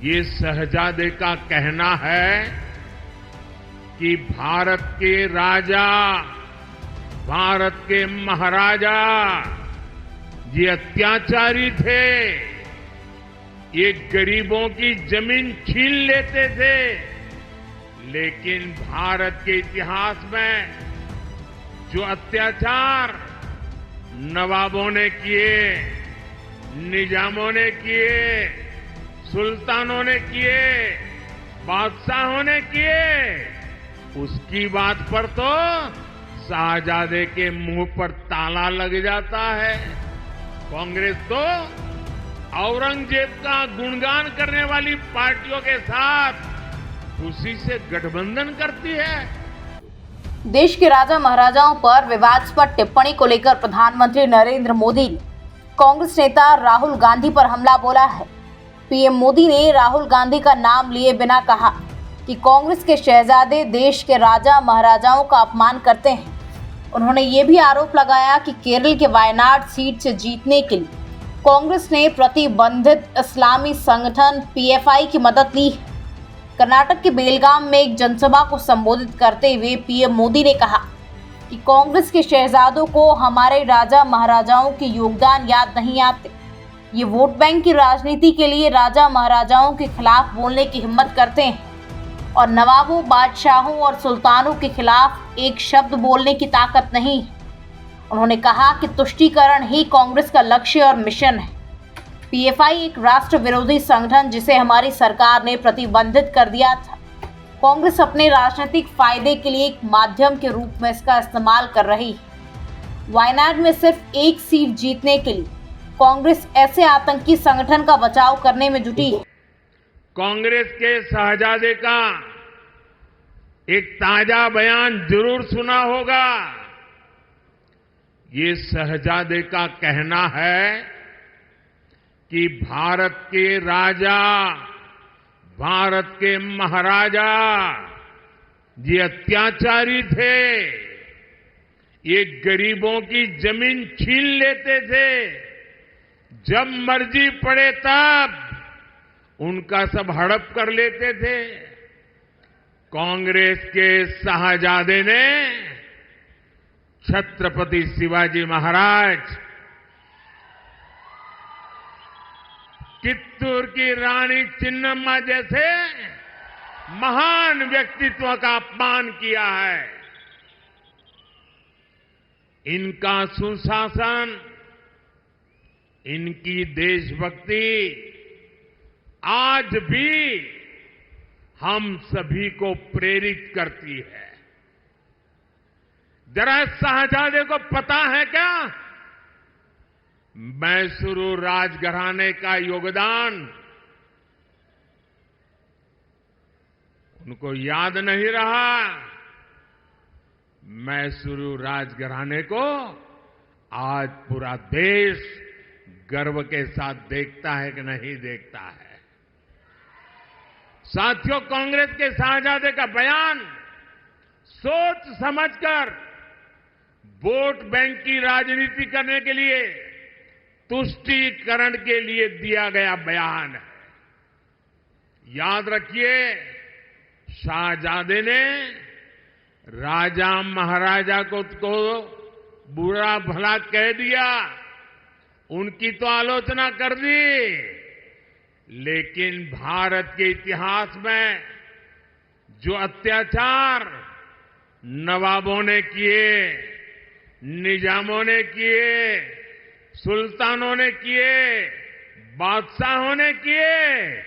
ये शहजादे का कहना है कि भारत के राजा, भारत के महाराजा ये अत्याचारी थे, ये गरीबों की जमीन छीन लेते थे। लेकिन भारत के इतिहास में जो अत्याचार नवाबों ने किए, निजामों ने किए, सुल्तानों ने किए, बादशाहों ने किए, उसकी बात पर तो शाहजादे के मुंह पर ताला लग जाता है। कांग्रेस तो औरंगजेब का गुणगान करने वाली पार्टियों के साथ खुशी से गठबंधन करती है। देश के राजा महाराजाओं पर विवादास्पद टिप्पणी को लेकर प्रधानमंत्री नरेंद्र मोदी ने कांग्रेस नेता राहुल गांधी पर हमला बोला है। पीएम मोदी ने राहुल गांधी का नाम लिए बिना कहा कि कांग्रेस के शहजादे देश के राजा महाराजाओं का अपमान करते हैं। उन्होंने ये भी आरोप लगाया कि केरल के वायनाड सीट से जीतने के लिए कांग्रेस ने प्रतिबंधित इस्लामी संगठन पीएफआई की मदद ली है। कर्नाटक के बेलगाम में एक जनसभा को संबोधित करते हुए पीएम मोदी ने कहा कि कांग्रेस के शहजादों को हमारे राजा महाराजाओं के योगदान याद नहीं आते। ये वोट बैंक की राजनीति के लिए राजा महाराजाओं के खिलाफ बोलने की हिम्मत करते हैं और नवाबों, बादशाहों और सुल्तानों के खिलाफ एक शब्द बोलने की ताकत नहीं है। उन्होंने कहा कि तुष्टीकरण ही कांग्रेस का लक्ष्य और मिशन है। पीएफआई एक राष्ट्र विरोधी संगठन जिसे हमारी सरकार ने प्रतिबंधित कर दिया था। कांग्रेस अपने राजनीतिक फायदे के लिए एक माध्यम के रूप में इसका इस्तेमाल कर रही है। वायनाड में सिर्फ एक सीट जीतने के लिए कांग्रेस ऐसे आतंकी संगठन का बचाव करने में जुटी है। कांग्रेस के शहजादे का एक ताजा बयान जरूर सुना होगा। ये शहजादे का कहना है कि भारत के राजा, भारत के महाराजा ये अत्याचारी थे, ये गरीबों की जमीन छीन लेते थे, जब मर्जी पड़े तब उनका सब हड़प कर लेते थे। कांग्रेस के शाहजादे ने छत्रपति शिवाजी महाराज, चित्तूर की रानी चिन्नम्मा जैसे महान व्यक्तित्व का अपमान किया है। इनका सुशासन, इनकी देशभक्ति आज भी हम सभी को प्रेरित करती है। जरा शाहजादे को पता है क्या मैसूरू राजघराने का योगदान? उनको याद नहीं रहा। मैसूरू राजघराने को आज पूरा देश गर्व के साथ देखता है कि नहीं देखता है। साथियों, कांग्रेस के शाहजादे का बयान सोच समझकर वोट बैंक की राजनीति करने के लिए, तुष्टीकरण के लिए दिया गया बयान है। याद रखिए, शाहजादे ने राजा महाराजा को बुरा भला कह दिया, उनकी तो आलोचना कर दी, लेकिन भारत के इतिहास में जो अत्याचार नवाबों ने किए, निजामों ने किए, सुल्तानों ने किए, बादशाहों ने किए,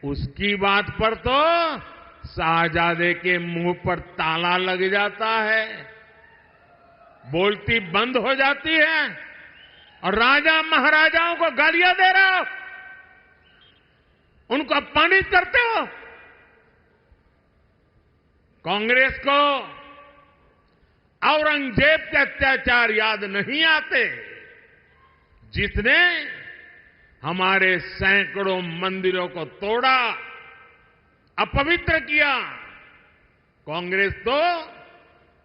उसकी बात पर तो शाहजादे के मुंह पर ताला लग जाता है, बोलती बंद हो जाती है और राजा महाराजाओं को गालियां दे रहे हो, उनको अपमानित करते हो। कांग्रेस को औरंगजेब के अत्याचार याद नहीं आते, जिसने हमारे सैकड़ों मंदिरों को तोड़ा, अपवित्र किया। कांग्रेस तो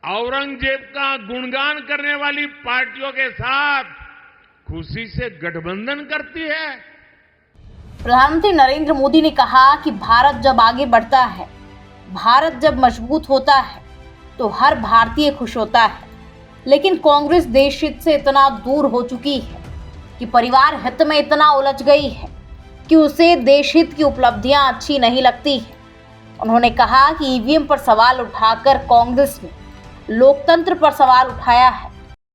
औरंगजेब का गुणगान करने वाली पार्टियों के साथ खुशी से गठबंधन करती है। प्रधानमंत्री नरेंद्र मोदी ने कहा कि भारत जब आगे बढ़ता है, भारत जब मजबूत होता है तो हर भारतीय खुश होता है। लेकिन कांग्रेस देश हित से इतना दूर हो चुकी है कि परिवार हित में इतना उलझ गई है कि उसे देश हित की उपलब्धियां अच्छी नहीं लगती है। उन्होंने कहा कि ईवीएम पर सवाल उठाकर कांग्रेस ने लोकतंत्र पर सवाल उठाया है।